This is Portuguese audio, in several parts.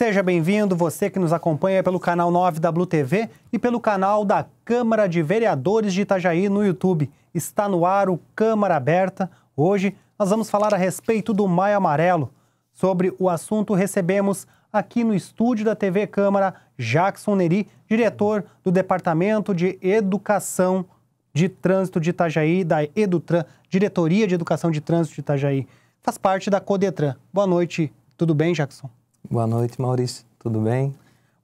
Seja bem-vindo, você que nos acompanha pelo canal 9 da Blue TV e pelo canal da Câmara de Vereadores de Itajaí no YouTube. Está no ar o Câmara Aberta. Hoje nós vamos falar a respeito do Maio Amarelo. Sobre o assunto recebemos aqui no estúdio da TV Câmara Jackson Neri, diretor do Departamento de Educação de Trânsito de Itajaí, da Edutran, Diretoria de Educação de Trânsito de Itajaí. Faz parte da Codetran. Boa noite, tudo bem, Jackson? Boa noite, Maurício. Tudo bem?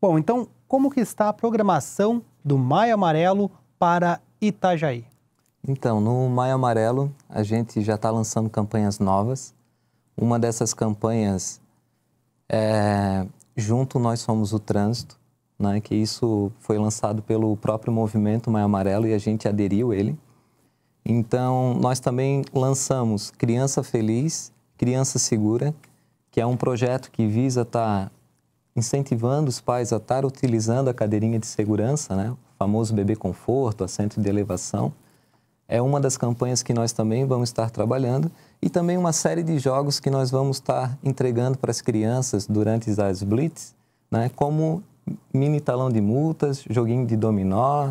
Bom, então, como que está a programação do Maio Amarelo para Itajaí? Então, no Maio Amarelo, a gente já está lançando campanhas novas. Uma dessas campanhas é Junto Nós Somos o Trânsito, né? Que isso foi lançado pelo próprio movimento Maio Amarelo e a gente aderiu ele. Então, nós também lançamos Criança Feliz, Criança Segura, que é um projeto que visa estar incentivando os pais a estar utilizando a cadeirinha de segurança, né? O famoso bebê conforto, assento de elevação. É uma das campanhas que nós também vamos estar trabalhando e também uma série de jogos que nós vamos estar entregando para as crianças durante as blitz, né? Como mini talão de multas, joguinho de dominó,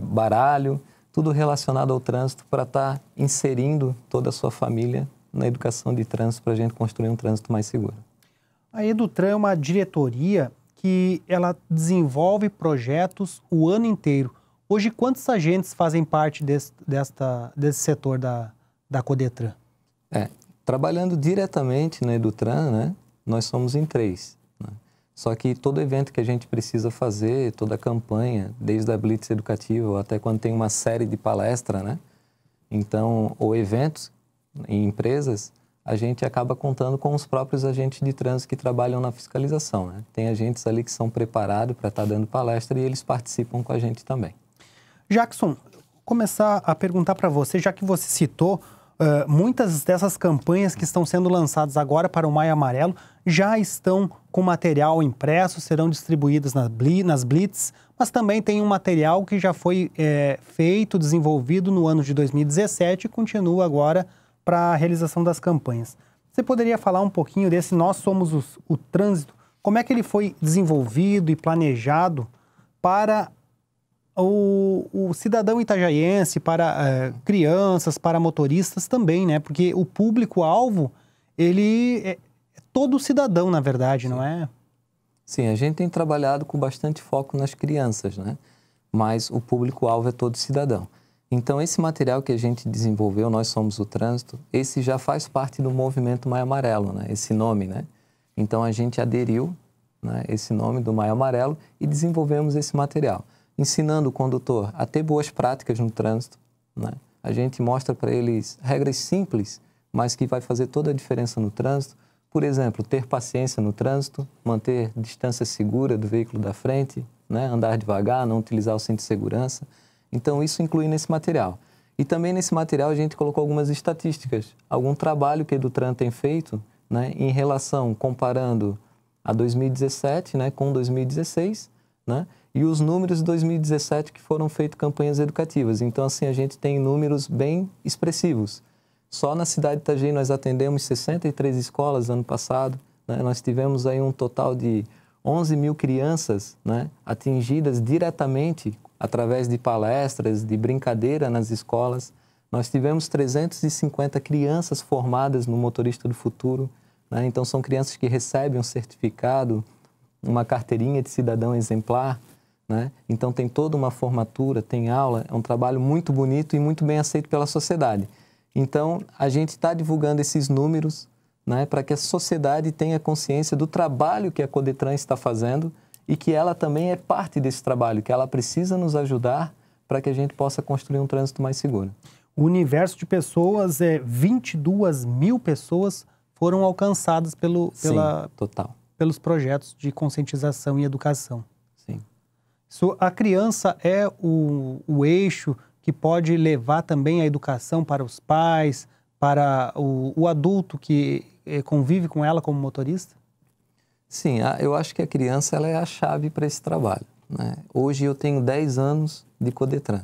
baralho, tudo relacionado ao trânsito para estar inserindo toda a sua família na educação de trânsito para a gente construir um trânsito mais seguro. A Edutran é uma diretoria que ela desenvolve projetos o ano inteiro. Hoje, quantos agentes fazem parte desse setor da Codetran? Trabalhando diretamente na Edutran, né, nós somos em 3. Né? Só que todo evento que a gente precisa fazer, toda a campanha, desde a Blitz Educativa até quando tem uma série de palestra, né? Então, ou eventos em empresas, a gente acaba contando com os próprios agentes de trânsito que trabalham na fiscalização. Né? Tem agentes ali que são preparados para estar dando palestra e eles participam com a gente também. Jackson, começar a perguntar para você, já que você citou, muitas dessas campanhas que estão sendo lançadas agora para o Maio Amarelo já estão com material impresso, serão distribuídas nas blitz, mas também tem um material que já foi feito, desenvolvido no ano de 2017 e continua agora para a realização das campanhas. Você poderia falar um pouquinho desse Nós Somos o Trânsito? Como é que ele foi desenvolvido e planejado para o cidadão itajaiense, para crianças, para motoristas também, né? Porque o público-alvo, ele é todo cidadão, na verdade, Sim. Não é? Sim, a gente tem trabalhado com bastante foco nas crianças, né? Mas o público-alvo é todo cidadão. Então, esse material que a gente desenvolveu, Nós Somos o Trânsito, esse já faz parte do movimento Maio Amarelo, né? Esse nome, né? Então, a gente aderiu, né, esse nome do Maio Amarelo e desenvolvemos esse material, ensinando o condutor a ter boas práticas no trânsito, né? A gente mostra para eles regras simples, mas que vai fazer toda a diferença no trânsito. Por exemplo, ter paciência no trânsito, manter distância segura do veículo da frente, né? Andar devagar, não utilizar o cinto de segurança. Então, isso inclui nesse material. E também nesse material a gente colocou algumas estatísticas, algum trabalho que a Edutran tem feito, né, em relação, comparando a 2017, né, com 2016, né, e os números de 2017 que foram feitas campanhas educativas. Então, assim, a gente tem números bem expressivos. Só na cidade de Itajaí nós atendemos 63 escolas ano passado, né, nós tivemos aí um total de 11 mil crianças, né, atingidas diretamente através de palestras, de brincadeira nas escolas. Nós tivemos 350 crianças formadas no Motorista do Futuro, né? Então, são crianças que recebem um certificado, uma carteirinha de cidadão exemplar, né? Então, tem toda uma formatura, tem aula, é um trabalho muito bonito e muito bem aceito pela sociedade. Então, a gente está divulgando esses números, né, para que a sociedade tenha consciência do trabalho que a Codetran está fazendo e que ela também é parte desse trabalho, que ela precisa nos ajudar para que a gente possa construir um trânsito mais seguro. O universo de pessoas, 22 mil pessoas foram alcançadas pelos projetos de conscientização e educação. Sim. A criança é o eixo que pode levar também a educação para os pais, para o adulto que convive com ela como motorista? Sim, eu acho que a criança ela é a chave para esse trabalho, né? Hoje eu tenho 10 anos de Codetran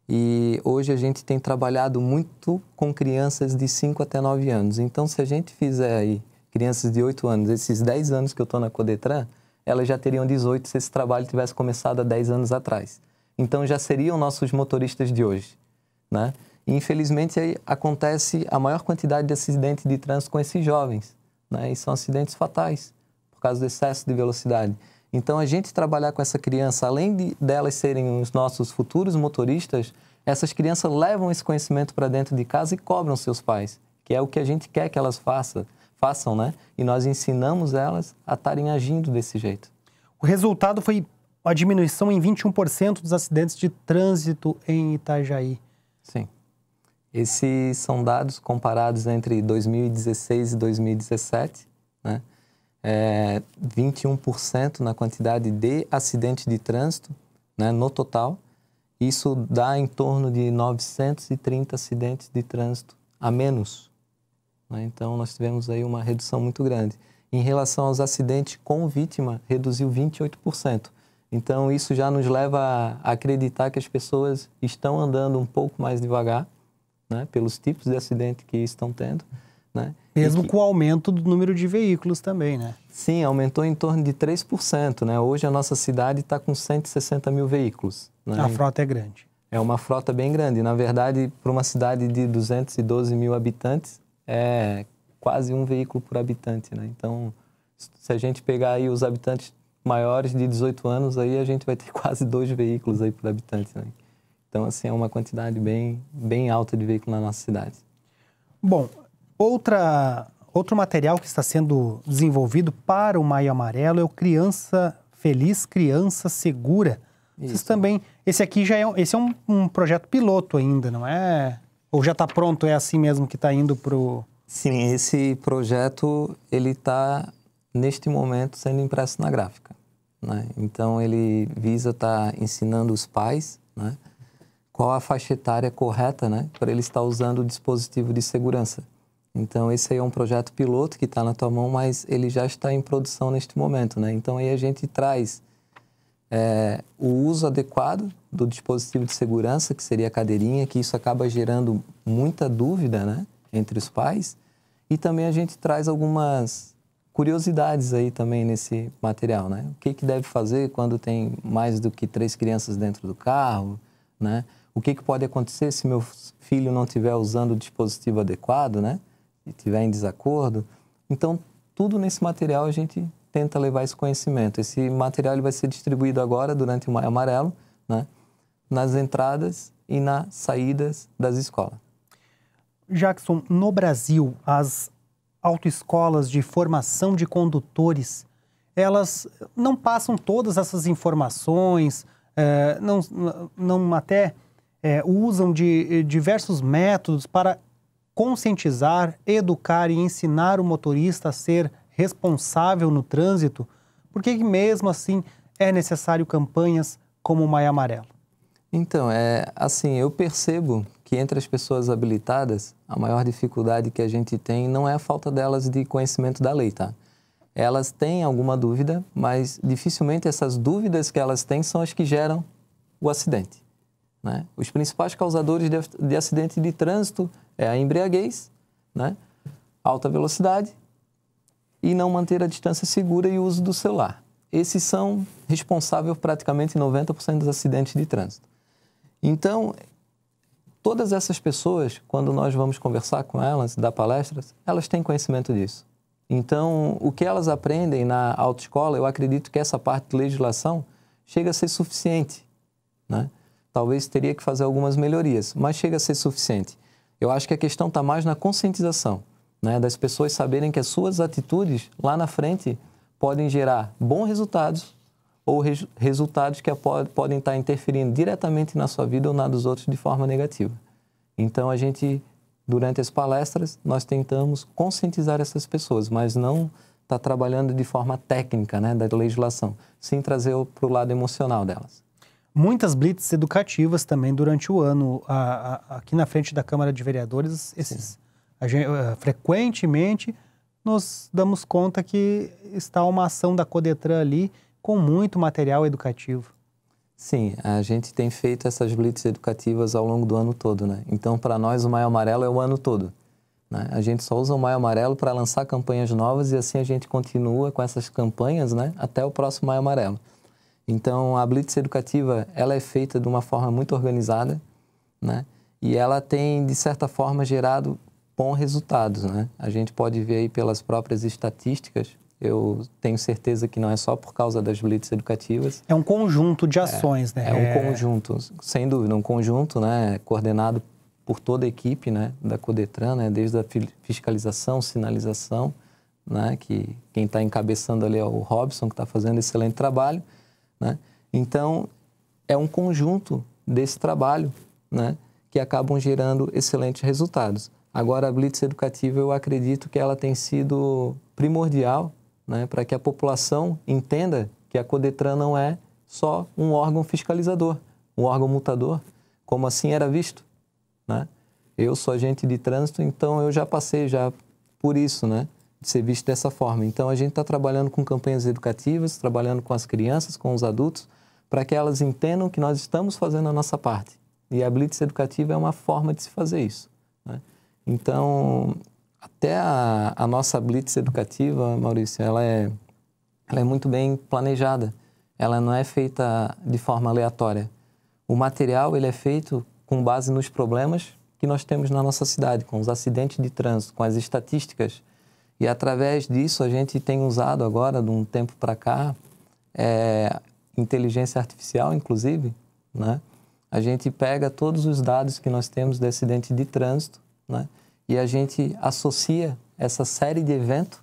e hoje a gente tem trabalhado muito com crianças de 5 até 9 anos. Então, se a gente fizer aí crianças de 8 anos, esses 10 anos que eu estou na Codetran, elas já teriam 18 se esse trabalho tivesse começado há 10 anos atrás. Então, já seriam nossos motoristas de hoje, né? E, infelizmente, aí acontece a maior quantidade de acidentes de trânsito com esses jovens, né? E são acidentes fatais, por causa do excesso de velocidade. Então, a gente trabalhar com essa criança, além delas serem os nossos futuros motoristas, essas crianças levam esse conhecimento para dentro de casa e cobram seus pais, que é o que a gente quer que elas façam, né? E nós ensinamos elas a estarem agindo desse jeito. O resultado foi a diminuição em 21% dos acidentes de trânsito em Itajaí. Sim. Esses são dados comparados entre 2016 e 2017, né? 21% na quantidade de acidentes de trânsito, né, no total. Isso dá em torno de 930 acidentes de trânsito a menos, né? Então, nós tivemos aí uma redução muito grande. Em relação aos acidentes com vítima, reduziu 28%. Então, isso já nos leva a acreditar que as pessoas estão andando um pouco mais devagar, né, pelos tipos de acidente que estão tendo, né? Mesmo com o aumento do número de veículos também, né? Sim, aumentou em torno de 3%, né? Hoje a nossa cidade está com 160 mil veículos, né? A frota é grande. É uma frota bem grande. Na verdade, para uma cidade de 212 mil habitantes, é quase um veículo por habitante, né? Então, se a gente pegar aí os habitantes maiores de 18 anos, aí a gente vai ter quase 2 veículos aí por habitante, né? Então, assim, é uma quantidade bem alta de veículos na nossa cidade. Bom, outro material que está sendo desenvolvido para o Maio Amarelo é o Criança Feliz, Criança Segura. Vocês também, esse é um projeto piloto ainda, não é? Ou já está pronto, é assim mesmo que está indo para o... Sim, esse projeto, ele está, neste momento, sendo impresso na gráfica, né? Então, ele visa estar ensinando os pais, né, qual a faixa etária correta, né, para ele estar usando o dispositivo de segurança. Então, esse aí é um projeto piloto que está na tua mão, mas ele já está em produção neste momento, né? Então, aí a gente traz o uso adequado do dispositivo de segurança, que seria a cadeirinha, que isso acaba gerando muita dúvida, né, entre os pais. E também a gente traz algumas curiosidades aí também nesse material, né? O que deve fazer quando tem mais do que 3 crianças dentro do carro, né? O que pode acontecer se meu filho não estiver usando o dispositivo adequado, né? E estiver em desacordo. Então, tudo nesse material a gente tenta levar esse conhecimento. Esse material ele vai ser distribuído agora, durante o Maio Amarelo, né, nas entradas e nas saídas das escolas. Jackson, no Brasil, as autoescolas de formação de condutores, elas não passam todas essas informações, não até usam de diversos métodos para conscientizar, educar e ensinar o motorista a ser responsável no trânsito. Por que mesmo assim é necessário campanhas como o Maio Amarelo? Então, assim, eu percebo que entre as pessoas habilitadas, a maior dificuldade que a gente tem não é a falta delas de conhecimento da lei, tá? Elas têm alguma dúvida, mas dificilmente essas dúvidas que elas têm são as que geram o acidente, né? Os principais causadores de acidente de trânsito é a embriaguez, né, alta velocidade e não manter a distância segura e o uso do celular. Esses são responsáveis por praticamente 90% dos acidentes de trânsito. Então, todas essas pessoas, quando nós vamos conversar com elas, dar palestras, elas têm conhecimento disso. Então, o que elas aprendem na autoescola, eu acredito que essa parte de legislação chega a ser suficiente, né? Talvez teria que fazer algumas melhorias, mas chega a ser suficiente. Eu acho que a questão está mais na conscientização, né, das pessoas saberem que as suas atitudes lá na frente podem gerar bons resultados ou resultados que podem estar interferindo diretamente na sua vida ou na dos outros de forma negativa. Então, a gente, durante as palestras, nós tentamos conscientizar essas pessoas, mas não está trabalhando de forma técnica, né, da legislação, sim trazer para o lado emocional delas. Muitas blitz educativas também durante o ano, aqui na frente da Câmara de Vereadores, frequentemente nos damos conta que está uma ação da Codetran ali com muito material educativo. Sim, a gente tem feito essas blitz educativas ao longo do ano todo, né? Então, para nós, o Maio Amarelo é o ano todo, né? A gente só usa o Maio Amarelo para lançar campanhas novas e assim a gente continua com essas campanhas, né, até o próximo Maio Amarelo. Então, a Blitz Educativa, ela é feita de uma forma muito organizada, né? E ela tem, de certa forma, gerado bons resultados, né? A gente pode ver aí pelas próprias estatísticas. Eu tenho certeza que não é só por causa das Blitz Educativas. É um conjunto de ações, né? É um conjunto, sem dúvida, um conjunto, né, coordenado por toda a equipe, né, da Codetran, né, desde a fiscalização, sinalização, né, que quem está encabeçando ali é o Robson, que está fazendo excelente trabalho, né? Então, é um conjunto desse trabalho, né, que acabam gerando excelentes resultados. Agora, a Blitz Educativa, eu acredito que ela tem sido primordial, né, para que a população entenda que a Codetran não é só um órgão fiscalizador, um órgão multador, como assim era visto, né? Eu sou agente de trânsito, então eu já passei por isso, né, de ser visto dessa forma. Então, a gente está trabalhando com campanhas educativas, trabalhando com as crianças, com os adultos, para que elas entendam que nós estamos fazendo a nossa parte. E a Blitz Educativa é uma forma de se fazer isso, né? Então, até a nossa Blitz Educativa, Maurício, ela é muito bem planejada. Ela não é feita de forma aleatória. O material ele é feito com base nos problemas que nós temos na nossa cidade, com os acidentes de trânsito, com as estatísticas. E através disso a gente tem usado agora, de um tempo para cá, inteligência artificial, inclusive, né? A gente pega todos os dados que nós temos de acidente de trânsito, né, e a gente associa essa série de eventos,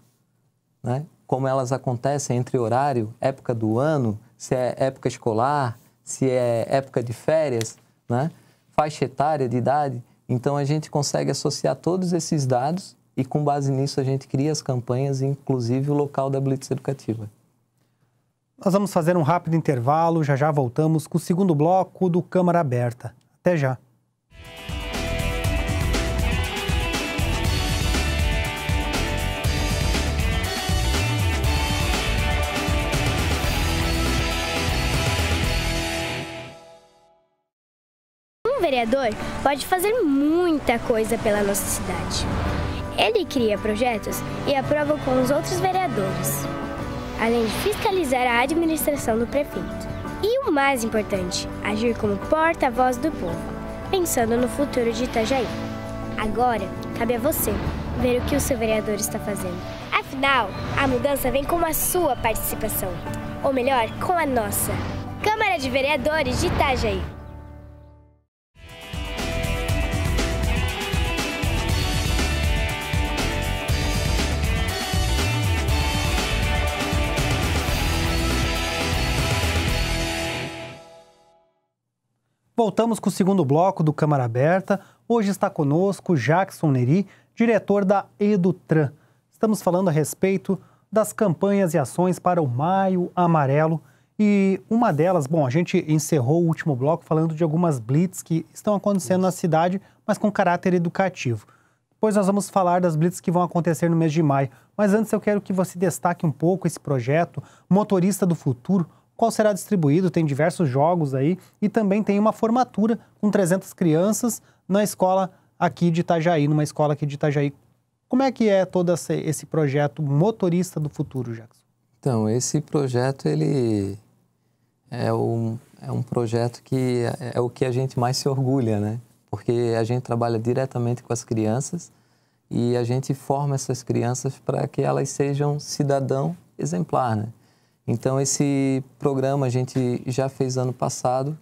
né, como elas acontecem entre horário, época do ano, se é época escolar, se é época de férias, né, faixa etária de idade. Então, a gente consegue associar todos esses dados e, com base nisso, a gente cria as campanhas, inclusive o local da Blitz Educativa. Nós vamos fazer um rápido intervalo, já voltamos com o segundo bloco do Câmara Aberta. Até já. Um vereador pode fazer muita coisa pela nossa cidade. Ele cria projetos e aprova com os outros vereadores, além de fiscalizar a administração do prefeito. E o mais importante, agir como porta-voz do povo, pensando no futuro de Itajaí. Agora, cabe a você ver o que o seu vereador está fazendo. Afinal, a mudança vem com a sua participação, ou melhor, com a nossa. Câmara de Vereadores de Itajaí. Voltamos com o segundo bloco do Câmara Aberta. Hoje está conosco Jackson Neri, diretor da Edutran. Estamos falando a respeito das campanhas e ações para o Maio Amarelo. E uma delas, bom, a gente encerrou o último bloco falando de algumas blitz que estão acontecendo na cidade, mas com caráter educativo. Depois nós vamos falar das blitz que vão acontecer no mês de maio. Mas antes eu quero que você destaque um pouco esse projeto, Motorista do Futuro. Qual será distribuído, tem diversos jogos aí e também tem uma formatura com 300 crianças na escola aqui de Itajaí, numa escola aqui de Itajaí. Como é que é todo esse projeto Motorista do Futuro, Jackson? Então, esse projeto, ele é um projeto que é o que a gente mais se orgulha, né? Porque a gente trabalha diretamente com as crianças e a gente forma essas crianças para que elas sejam cidadão exemplar, né? Então, esse programa a gente já fez ano passado,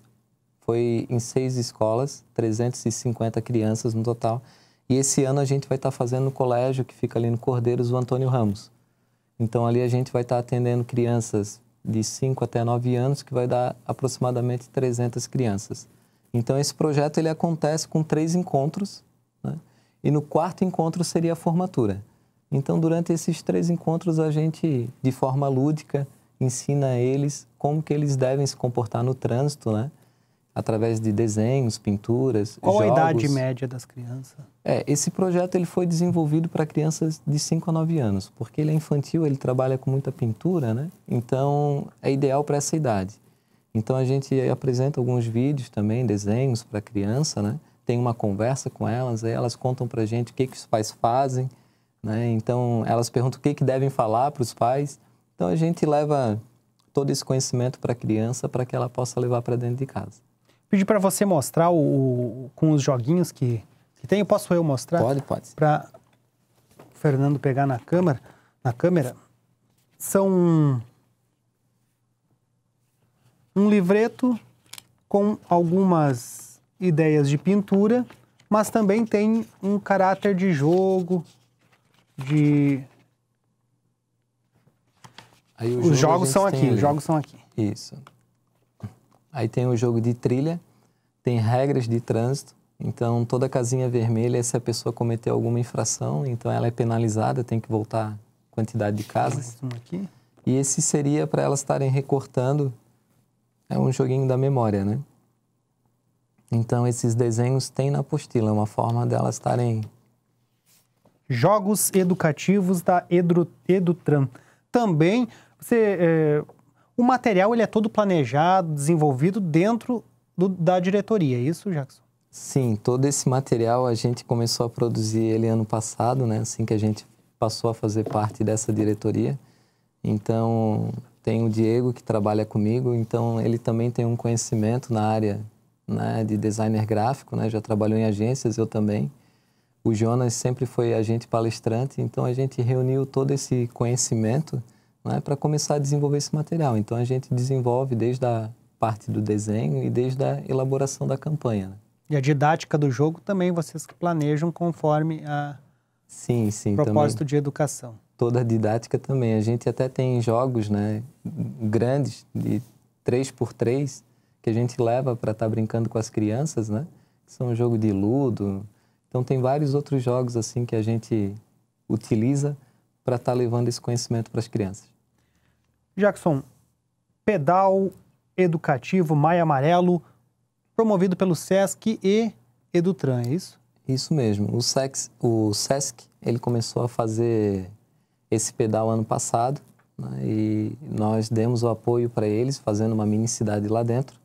foi em 6 escolas, 350 crianças no total. E esse ano a gente vai estar fazendo no colégio que fica ali no Cordeiros, o Antônio Ramos. Então, ali a gente vai estar atendendo crianças de 5 até 9 anos, que vai dar aproximadamente 300 crianças. Então, esse projeto ele acontece com 3 encontros, né? E no 4º encontro seria a formatura. Então, durante esses 3 encontros, a gente, de forma lúdica, ensina a eles como que eles devem se comportar no trânsito, né? Através de desenhos, pinturas, Qual jogos. a idade média das crianças? Esse projeto ele foi desenvolvido para crianças de 5 a 9 anos, porque ele é infantil, ele trabalha com muita pintura, né? Então, é ideal para essa idade. Então, a gente apresenta alguns vídeos também, desenhos para criança, né? tem uma conversa com elas, aí elas contam para a gente o que os pais fazem, né? Então, elas perguntam o que devem falar para os pais. Então, a gente leva todo esse conhecimento para a criança para que ela possa levar para dentro de casa. Pedi para você mostrar com os joguinhos que tem. Posso eu mostrar? Pode. Para o Fernando pegar na câmera. São um livreto com algumas ideias de pintura, mas também tem um caráter de jogo, Aí os jogos são aqui. Isso. Aí tem o jogo de trilha, tem regras de trânsito. Então, toda casinha vermelha, se a pessoa cometer alguma infração, então ela é penalizada, tem que voltar a quantidade de casas. Aqui. E esse seria para elas estarem recortando, é um joguinho da memória, né? Então, esses desenhos tem na apostila, é uma forma delas estarem... Jogos educativos da Edutran. Também, o material ele é todo planejado, desenvolvido dentro da diretoria, é isso, Jackson? Sim, todo esse material a gente começou a produzir ele ano passado, né? Assim que a gente passou a fazer parte dessa diretoria. Então, tem o Diego que trabalha comigo, então ele também tem um conhecimento na área, né, de designer gráfico, né? Já trabalhou em agências, eu também. O Jonas sempre foi agente palestrante, então a gente reuniu todo esse conhecimento, né, para começar a desenvolver esse material. Então, a gente desenvolve desde a parte do desenho e desde a elaboração da campanha, né? E a didática do jogo também vocês que planejam conforme a sim, propósito também. De educação. Toda a didática também. A gente até tem jogos, né, grandes, de 3x3, que a gente leva para estar brincando com as crianças, né? São um jogo de ludo. Então, tem vários outros jogos assim que a gente utiliza para estar levando esse conhecimento para as crianças. Jackson, pedal educativo Maio Amarelo, promovido pelo SESC e Edutran, é isso? Isso mesmo. O SESC, ele começou a fazer esse pedal ano passado, né, e nós demos o apoio para eles, fazendo uma mini-cidade lá dentro.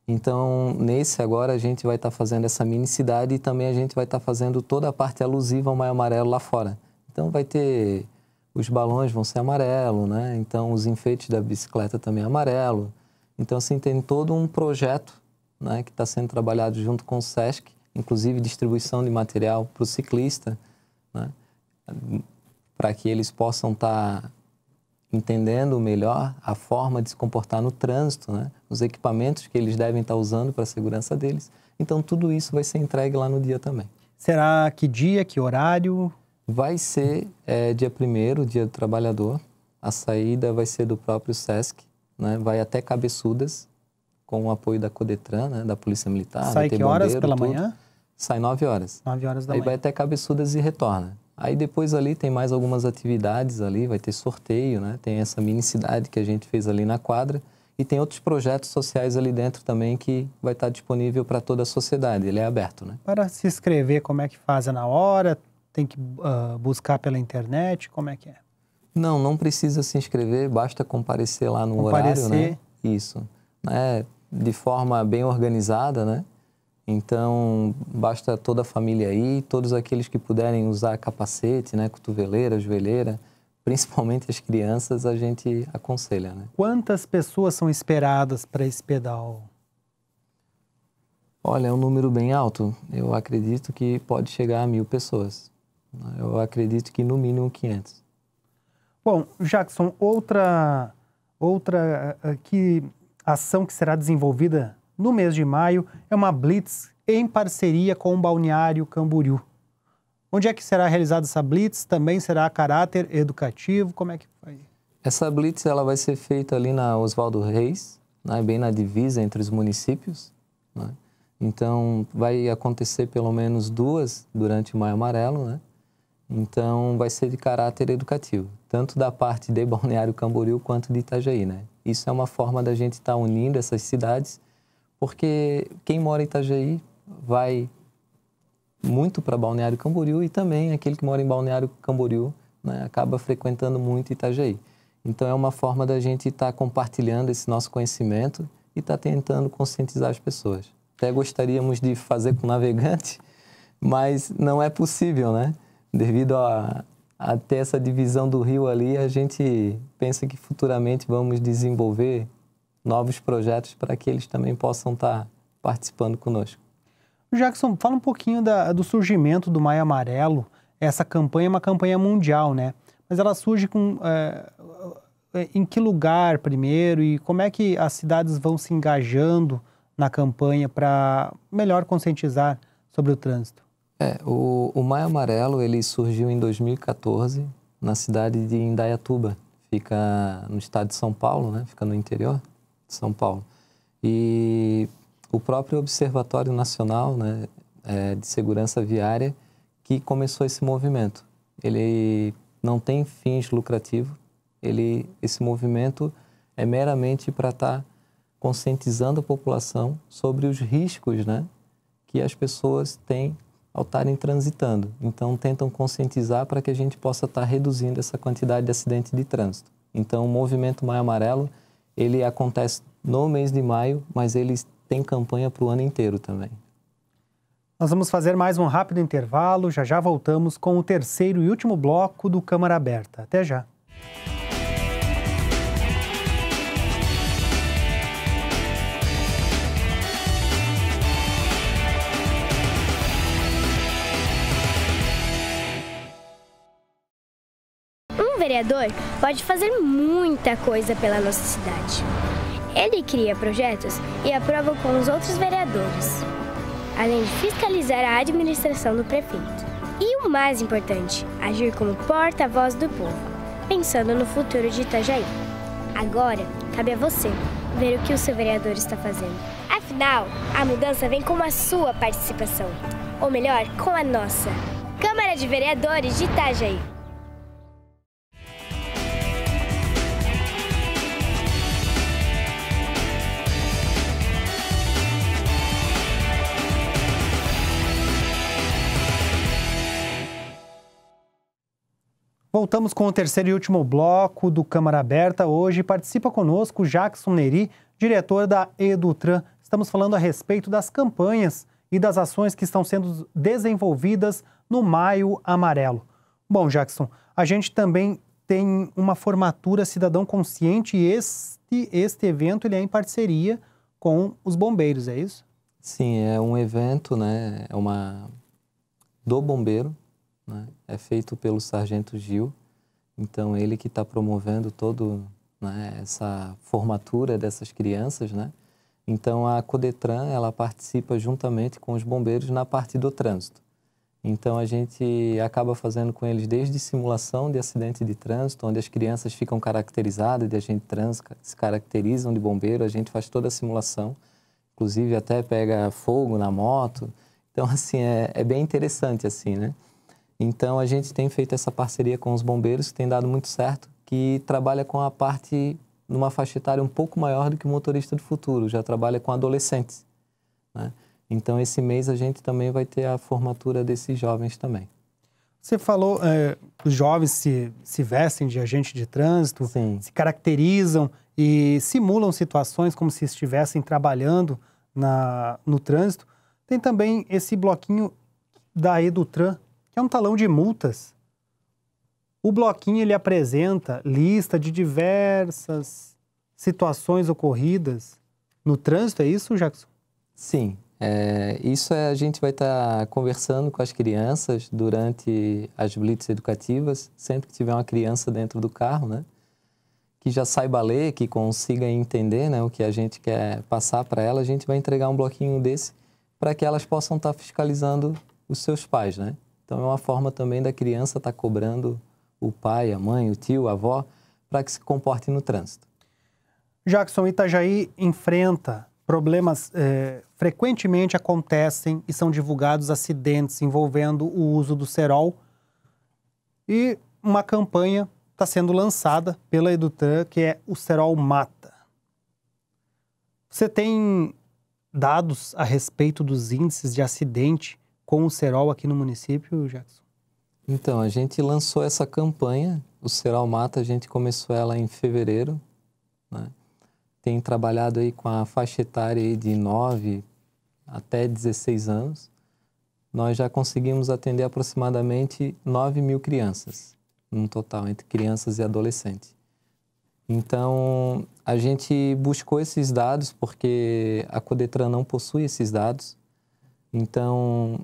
Então, nesse agora, a gente vai estar fazendo essa mini-cidade e também a gente vai estar fazendo toda a parte alusiva ao Maio Amarelo lá fora. Então, vai ter... Os balões vão ser amarelo, né? Então, os enfeites da bicicleta também é amarelo. Então, assim, tem todo um projeto, né, que está sendo trabalhado junto com o SESC, inclusive distribuição de material para o ciclista, né, para que eles possam estar entendendo melhor a forma de se comportar no trânsito, né, os equipamentos que eles devem estar usando para a segurança deles. Então, tudo isso vai ser entregue lá no dia também. Será que dia, que horário? Vai ser dia 1º, dia do trabalhador. A saída vai ser do próprio SESC, né, vai até Cabeçudas, com o apoio da Codetran, né, da Polícia Militar. Sai que horas pela manhã? Sai 9 horas. 9 horas da manhã. Aí vai até Cabeçudas e retorna. Aí depois ali tem mais algumas atividades ali, vai ter sorteio, né? Tem essa mini-cidade que a gente fez ali na quadra e tem outros projetos sociais ali dentro também que vai estar disponível para toda a sociedade, ele é aberto, né? Para se inscrever, como é que faz? É na hora? Tem que buscar pela internet? Como é que é? Não precisa se inscrever, basta comparecer lá no horário, né? Isso. De forma bem organizada, né? Então, basta toda a família ir, todos aqueles que puderem usar capacete, né? Cotoveleira, joelheira, principalmente as crianças, a gente aconselha, né? Quantas pessoas são esperadas para esse pedal? Olha, é um número bem alto. Eu acredito que pode chegar a 1.000 pessoas. Eu acredito que no mínimo 500. Bom, Jackson, outra ação que será desenvolvida no mês de maio é uma Blitz em parceria com o Balneário Camboriú. Onde é que será realizada essa Blitz? Também será a caráter educativo? Como é que vai? Essa Blitz ela vai ser feita ali na Oswaldo Reis, né, bem na divisa entre os municípios, né? Então, vai acontecer pelo menos 2 durante o Maio Amarelo, né? Então, vai ser de caráter educativo, tanto da parte de Balneário Camboriú quanto de Itajaí, né? Isso é uma forma da gente estar unindo essas cidades, porque quem mora em Itajaí vai muito para Balneário Camboriú e também aquele que mora em Balneário Camboriú, né, acaba frequentando muito Itajaí. Então, é uma forma da gente estar compartilhando esse nosso conhecimento e estar tentando conscientizar as pessoas. Até gostaríamos de fazer com navegante, mas não é possível, né? Devido a ter essa divisão do rio ali, a gente pensa que futuramente vamos desenvolver novos projetos para que eles também possam estar participando conosco. Jackson, fala um pouquinho do surgimento do Maio Amarelo. Essa campanha é uma campanha mundial, né? Mas ela surge em que lugar primeiro e como é que as cidades vão se engajando na campanha para melhor conscientizar sobre o trânsito? O Maio Amarelo, ele surgiu em 2014 na cidade de Indaiatuba. Fica no estado de São Paulo, né? Fica no interior de São Paulo. E o próprio Observatório Nacional, né, de Segurança Viária que começou esse movimento. Ele não tem fins lucrativos. Esse movimento é meramente para estar conscientizando a população sobre os riscos, né, que as pessoas têm ao estarem transitando. Então, tentam conscientizar para que a gente possa estar reduzindo essa quantidade de acidentes de trânsito. Então, o movimento Maio Amarelo, ele acontece no mês de maio, mas ele tem campanha para o ano inteiro também. Nós vamos fazer mais um rápido intervalo, já voltamos com o terceiro e último bloco do Câmara Aberta. Até já! Um vereador pode fazer muita coisa pela nossa cidade. Ele cria projetos e aprova com os outros vereadores, além de fiscalizar a administração do prefeito. E o mais importante, agir como porta-voz do povo, pensando no futuro de Itajaí. Agora, cabe a você ver o que o seu vereador está fazendo. Afinal, a mudança vem com a sua participação. Ou melhor, com a nossa. Câmara de Vereadores de Itajaí. Voltamos com o terceiro e último bloco do Câmara Aberta. Hoje participa conosco Jackson Neri, diretor da Edutran. Estamos falando a respeito das campanhas e das ações que estão sendo desenvolvidas no Maio Amarelo. Bom, Jackson, a gente também tem uma formatura Cidadão Consciente e este evento ele é em parceria com os bombeiros, é isso? Sim, é um evento, né, do bombeiro, né, é feito pelo Sargento Gil, então ele que está promovendo todo, né, essa formatura dessas crianças, né? Então a Codetran, ela participa juntamente com os bombeiros na parte do trânsito. Então a gente acaba fazendo com eles desde simulação de acidente de trânsito, onde as crianças ficam caracterizadas de agente de trânsito, se caracterizam de bombeiro, a gente faz toda a simulação, inclusive até pega fogo na moto. Então assim, é bem interessante assim, né? Então a gente tem feito essa parceria com os bombeiros, que tem dado muito certo, que trabalha com a parte numa faixa etária um pouco maior do que o motorista do futuro, já trabalha com adolescentes, né? Então, esse mês a gente também vai ter a formatura desses jovens também. Você falou, os jovens se vestem de agente de trânsito, Sim. Se caracterizam e simulam situações como se estivessem trabalhando no trânsito. Tem também esse bloquinho da Edutran, que é um talão de multas. O bloquinho ele apresenta lista de diversas situações ocorridas no trânsito, é isso, Jackson? Sim. Isso a gente vai estar conversando com as crianças durante as blitz educativas, sempre que tiver uma criança dentro do carro, né, que já saiba ler, que consiga entender, né, o que a gente quer passar para ela, a gente vai entregar um bloquinho desse para que elas possam estar fiscalizando os seus pais, né? Então é uma forma também da criança estar cobrando o pai, a mãe, o tio, a avó, para que se comporte no trânsito. Jackson, Itajaí enfrenta problemas, frequentemente acontecem e são divulgados acidentes envolvendo o uso do cerol. E uma campanha está sendo lançada pela Edutran, que é o Cerol Mata. Você tem dados a respeito dos índices de acidente com o cerol aqui no município, Jackson? Então, a gente lançou essa campanha, o Cerol Mata, a gente começou ela em fevereiro, né? Tem trabalhado aí com a faixa etária aí de 9 até 16 anos, nós já conseguimos atender aproximadamente 9.000 crianças, no total, entre crianças e adolescentes. Então, a gente buscou esses dados porque a Codetran não possui esses dados. Então,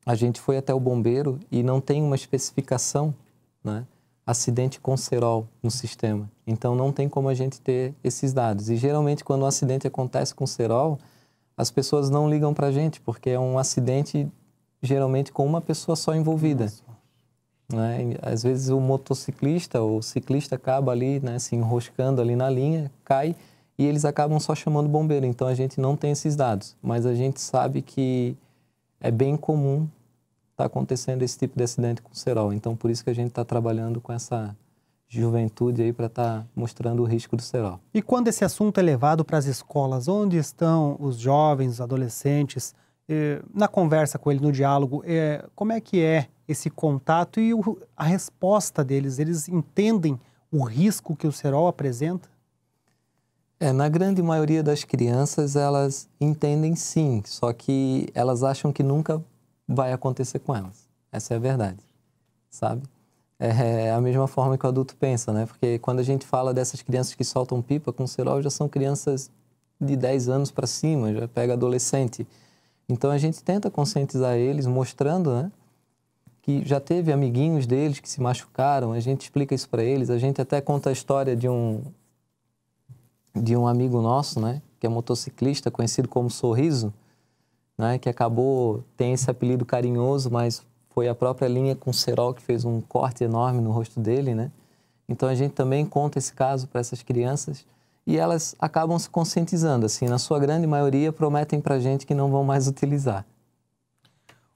a gente foi até o bombeiro e não tem uma especificação, né? Acidente com cerol no sistema. Então, não tem como a gente ter esses dados. E, geralmente, quando um acidente acontece com cerol, as pessoas não ligam para a gente, porque é um acidente, geralmente, com uma pessoa só envolvida. Né? Às vezes, o motociclista ou o ciclista acaba ali, né, se enroscando ali na linha, cai, e eles acabam só chamando o bombeiro. Então, a gente não tem esses dados. Mas a gente sabe que é bem comum está acontecendo esse tipo de acidente com cerol. Então, por isso que a gente está trabalhando com essa juventude aí para estar mostrando o risco do cerol. E quando esse assunto é levado para as escolas, onde estão os jovens, os adolescentes, na conversa com eles, no diálogo, como é que é esse contato e a resposta deles? Eles entendem o risco que o cerol apresenta? Na grande maioria das crianças, elas entendem sim, só que elas acham que nunca vai acontecer com elas. Essa é a verdade, sabe? É a mesma forma que o adulto pensa, né? Porque quando a gente fala dessas crianças que soltam pipa com cerol, já são crianças de 10 anos para cima, já pega adolescente. Então, a gente tenta conscientizar eles, mostrando, né, que já teve amiguinhos deles que se machucaram, a gente explica isso para eles, a gente até conta a história de um amigo nosso, né, que é motociclista, conhecido como Sorriso, né, que tem esse apelido carinhoso, mas foi a própria linha com cerol que fez um corte enorme no rosto dele, né? Então, a gente também conta esse caso para essas crianças e elas acabam se conscientizando, assim, na sua grande maioria prometem para a gente que não vão mais utilizar.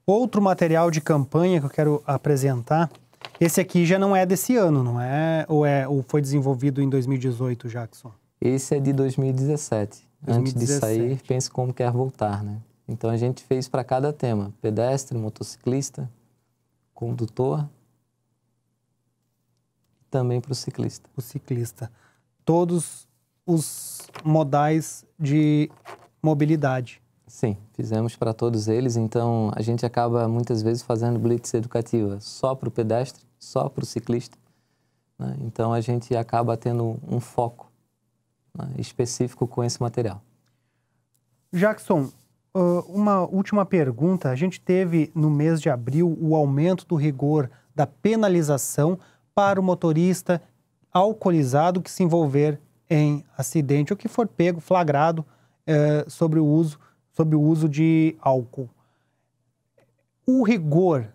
Outro material de campanha que eu quero apresentar, esse aqui já não é desse ano, não é? Ou foi desenvolvido em 2018, Jackson? Esse é de 2017. Antes de sair, pense como quer voltar, né? Então, a gente fez para cada tema, pedestre, motociclista, condutor e também para o ciclista. O ciclista. Todos os modais de mobilidade. Sim, fizemos para todos eles, então a gente acaba muitas vezes fazendo blitz educativa só para o pedestre, só para o ciclista, né? Então, a gente acaba tendo um foco, né, específico com esse material. Jackson, uma última pergunta. A gente teve no mês de abril o aumento do rigor da penalização para o motorista alcoolizado que se envolver em acidente ou que for pego, flagrado sob o uso de álcool. O rigor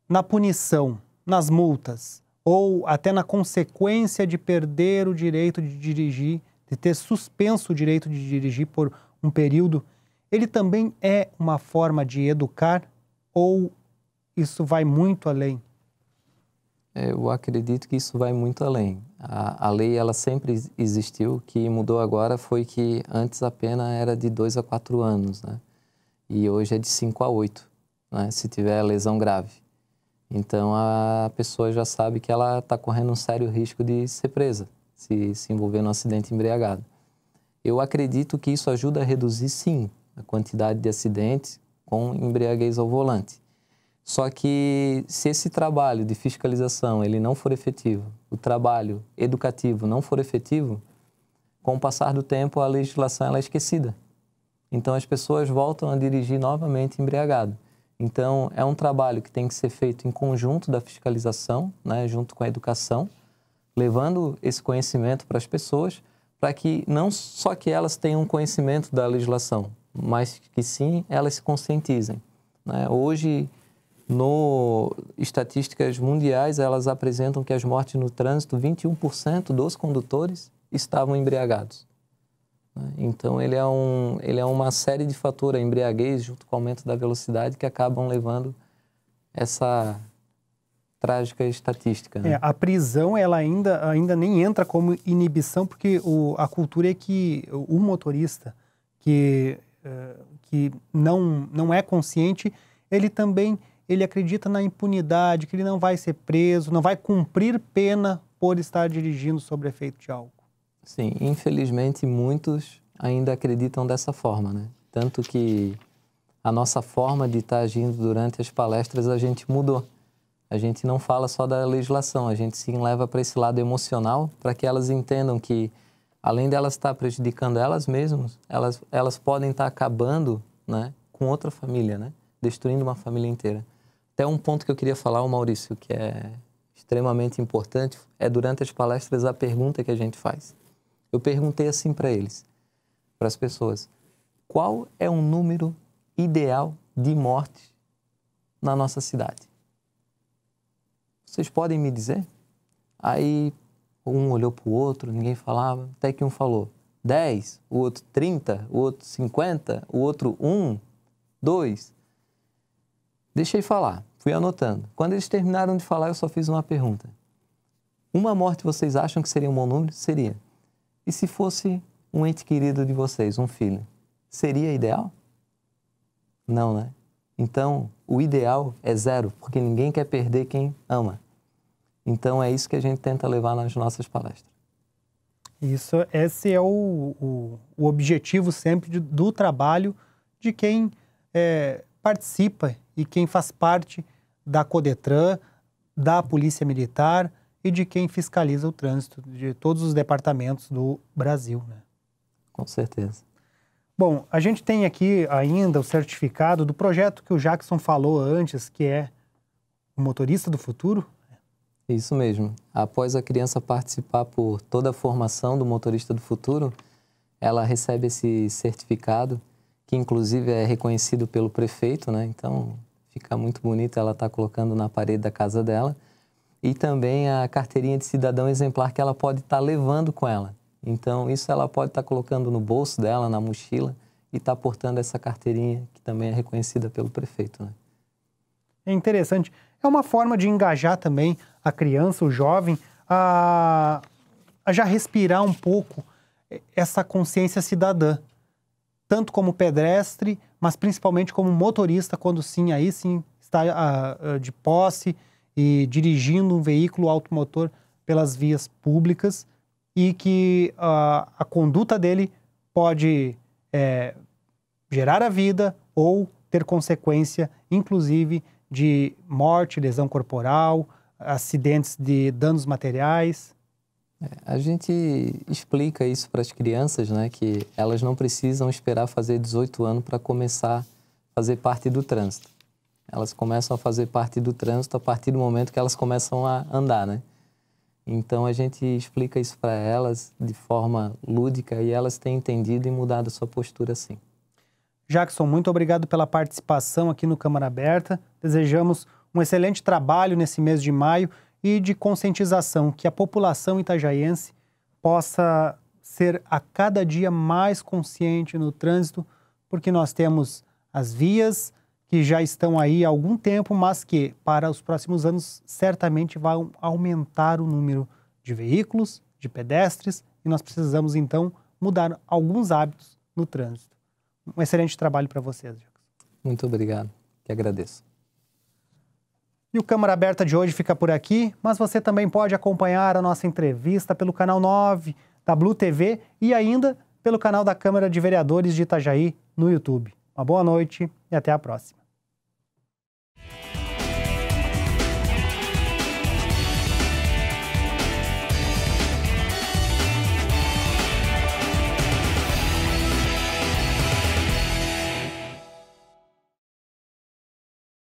na punição, nas multas ou até na consequência de perder o direito de dirigir, de ter suspenso o direito de dirigir por um período, ele também é uma forma de educar ou isso vai muito além? Eu acredito que isso vai muito além. A lei, ela sempre existiu, o que mudou agora foi que antes a pena era de 2 a 4 anos, né? E hoje é de 5 a 8, né? Se tiver lesão grave. Então, a pessoa já sabe que ela está correndo um sério risco de ser presa, se envolver num acidente embriagado. Eu acredito que isso ajuda a reduzir, sim, a quantidade de acidentes com embriaguez ao volante. Só que se esse trabalho de fiscalização ele não for efetivo, o trabalho educativo não for efetivo, com o passar do tempo a legislação ela é esquecida. Então as pessoas voltam a dirigir novamente embriagado. Então é um trabalho que tem que ser feito em conjunto da fiscalização, né, junto com a educação, levando esse conhecimento para as pessoas, para que não só que elas tenham conhecimento da legislação, mas que sim elas se conscientizem, né? Hoje, estatísticas mundiais, elas apresentam que as mortes no trânsito, 21% dos condutores estavam embriagados, né? Então, ele é uma série de fatores, a embriaguez, junto com o aumento da velocidade, que acabam levando essa trágica estatística, né? A prisão, ela ainda nem entra como inibição, porque a cultura é que o motorista que não é consciente, ele acredita na impunidade, que ele não vai ser preso, não vai cumprir pena por estar dirigindo sob efeito de álcool. Sim, infelizmente muitos ainda acreditam dessa forma, né? Tanto que a nossa forma de estar agindo durante as palestras, a gente mudou. A gente não fala só da legislação, a gente sim leva para esse lado emocional, para que elas entendam que, além delas estar prejudicando elas mesmas, elas podem estar acabando, né, com outra família, né, destruindo uma família inteira. Até um ponto que eu queria falar, Maurício, que é extremamente importante, é durante as palestras a pergunta que a gente faz. Eu perguntei assim para eles, para as pessoas, qual é o número ideal de morte na nossa cidade? Vocês podem me dizer? Aí um olhou para o outro, ninguém falava, até que um falou 10, o outro 30, o outro 50, o outro 1, 2. Deixei falar, fui anotando. Quando eles terminaram de falar, eu só fiz uma pergunta. Uma morte vocês acham que seria um bom número? Seria. E se fosse um ente querido de vocês, um filho, seria ideal? Não, né? Então, o ideal é 0, porque ninguém quer perder quem ama. Então, é isso que a gente tenta levar nas nossas palestras. Esse é o objetivo sempre do trabalho de quem participa e quem faz parte da Codetran, da Polícia Militar e de quem fiscaliza o trânsito de todos os departamentos do Brasil, né? Com certeza. Bom, a gente tem aqui ainda o certificado do projeto que o Jackson falou antes, que é o Motorista do Futuro. Isso mesmo. Após a criança participar por toda a formação do Motorista do Futuro, ela recebe esse certificado, que inclusive é reconhecido pelo prefeito, né? Então, fica muito bonito ela estar colocando na parede da casa dela. E também a carteirinha de cidadão exemplar que ela pode estar levando com ela. Então, isso ela pode estar colocando no bolso dela, na mochila, e estar portando essa carteirinha, que também é reconhecida pelo prefeito, né? É interessante. É uma forma de engajar também a criança, o jovem, a já respirar um pouco essa consciência cidadã. Tanto como pedestre, mas principalmente como motorista, quando sim, aí sim, está de posse e dirigindo um veículo automotor pelas vias públicas, e que a conduta dele pode gerar a vida ou ter consequência, inclusive, de morte, lesão corporal, acidentes de danos materiais. A gente explica isso para as crianças, né, que elas não precisam esperar fazer 18 anos para começar a fazer parte do trânsito. Elas começam a fazer parte do trânsito a partir do momento que elas começam a andar, né? Então, a gente explica isso para elas de forma lúdica e elas têm entendido e mudado a sua postura assim. Jackson, muito obrigado pela participação aqui no Câmara Aberta. Desejamos um excelente trabalho nesse mês de maio e de conscientização, que a população itajaiense possa ser a cada dia mais consciente no trânsito, porque nós temos as vias que já estão aí há algum tempo, mas que para os próximos anos certamente vão aumentar o número de veículos, de pedestres, e nós precisamos então mudar alguns hábitos no trânsito. Um excelente trabalho para vocês, Jackson. Muito obrigado, que agradeço. E o Câmara Aberta de hoje fica por aqui, mas você também pode acompanhar a nossa entrevista pelo canal 9 da Blue TV e ainda pelo canal da Câmara de Vereadores de Itajaí no YouTube. Uma boa noite e até a próxima.